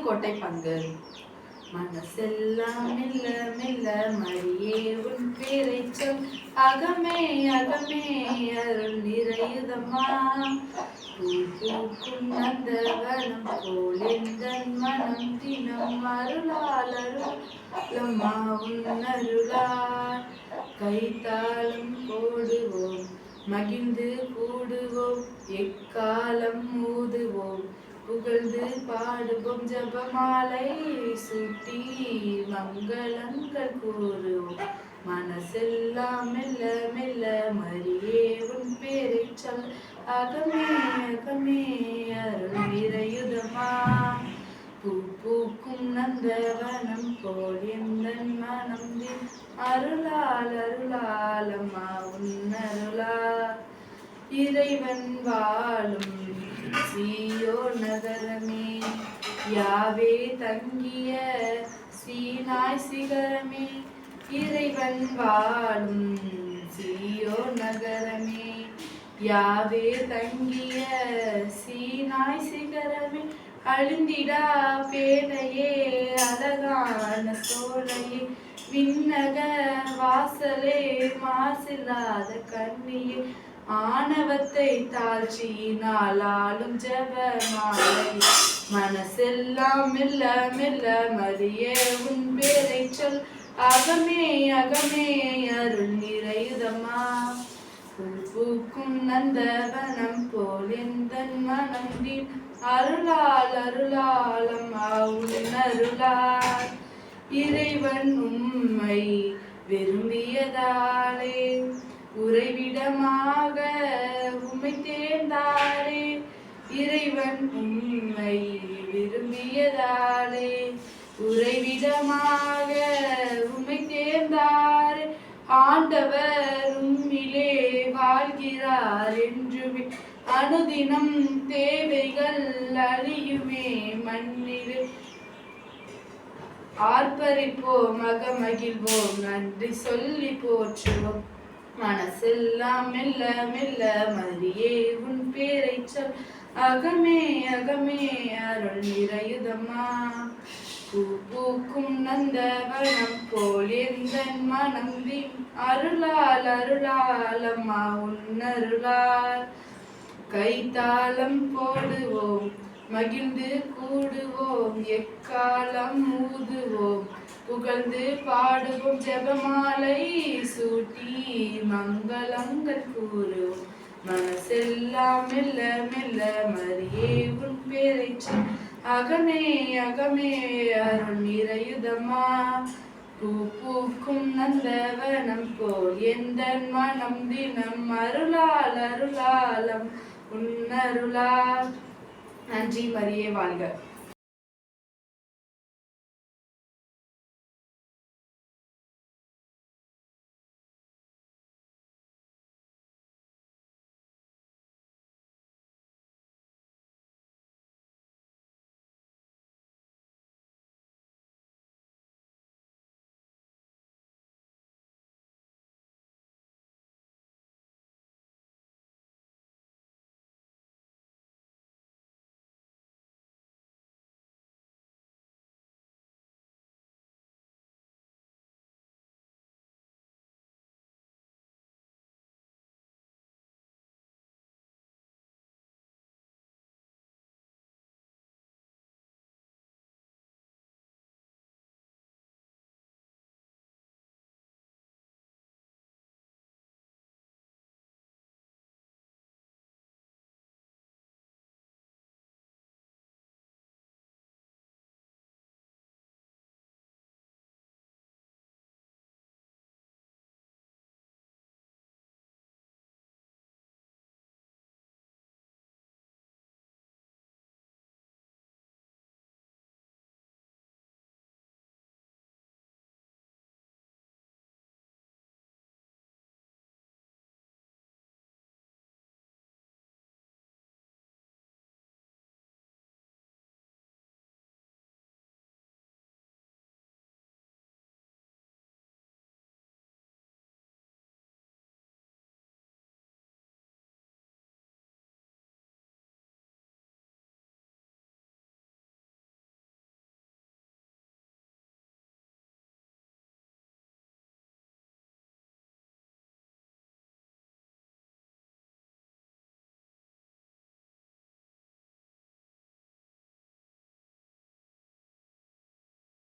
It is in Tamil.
புதுக்கோட்டை பங்கு. மனசெல்லாம் மெல்ல மெல்ல மரியே உன் பேரை சொல், அகமே அகமே அருள் நிறையுதம்மா. பூ பூக்கும் நந்தவனம் போல் எந்தன் மனம் தினம் அருளால் அருளம்மா உன் அருளால். கைத்தாளம் போடுவோம் மகிழ்ந்து கூடுவோம், எக்காலம் ஊதுவோம் புகழ்ந்து பாடுவோம், ஜபமாலை சுட்டி மங்களங்கள் கூறுவோம். மனசெல்லாம் மெல்ல மெல்ல மரியே உன் பேரை சொல், அகமே அகமே அருள் நிறையுதம்மா. பூ பூக்கும் நந்தவனம் போல் எந்தன் மனம் அருளால் அருளால் அம்மா உன் அருளால். இறைவன் வாழும் சீயோன் நகரமே, யாவே தங்கிய சீனாய் சிகரமே. இறைவன் வாழும் சீயோன் நகரமே, யாவே தங்கிய சீனாய் சிகரமே. அழுந்திடா பேதையே அழகான சோலையே, விண்ணக வாசலே மாசில்லாத கண்ணியே. ஆணவத்தை தாழ்ச்சியினால் ஆளும் ஜபமாலை, மனசெல்லாம் மெல்ல மெல்ல மரியே உன் பேரை சொல், அகமே அகமே அருள் நிறையுதம்மா. பூ பூக்கும் நந்தவனம் போல் எந்தன் மனம் அருளால் அருளால் அம்மா உன் அருளால். இறைவன் உம்மை விரும்பியதாலே உறைவிடமாக உம்மை தேர்ந்தாரே. இறைவன் உம்மை விரும்பியதாலே உறைவிடமாக உம்மை தேர்ந்தாரே. ஆண்டவர் உம்மிலே வாழ்கிறார் என்றுமே, அனுதினம் தேவைகள் அழியுமே மண்ணிலே. ஆர்ப்பரிப்போம் அகமகிழ்வோம் நன்றி சொல்லி போற்றுவோம். மனசெல்லாம் மெல்ல மெல்ல மரியே உன் பேரை சொல், அகமே அகமே அருள் நிறையுதம்மா. பூ பூக்கும் நந்தவனம் போல் எந்தன் மனம் அருளால் அருளால் அம்மா உன் அருளால். கைத்தாளம் போடுவோம் மகிழ்ந்து கூடுவோம், எக்காலம் ஊதுவோம் புகழ்ந்து பாடுவோம், ஜபமாலை சூட்டி மங்களங்கள் கூறுவோம். மனசெல்லாம் மெல்ல மெல்ல மரியே உன் பேரை சொல், அகமே அகமே அருள் நிறையுதம்மா. பூ பூக்கும் நந்தவனம் போல் எந்தன் மனம் தினம் அருளால் அருளாலம் உன் அருளால். நன்றி. மரியே வாழ்க.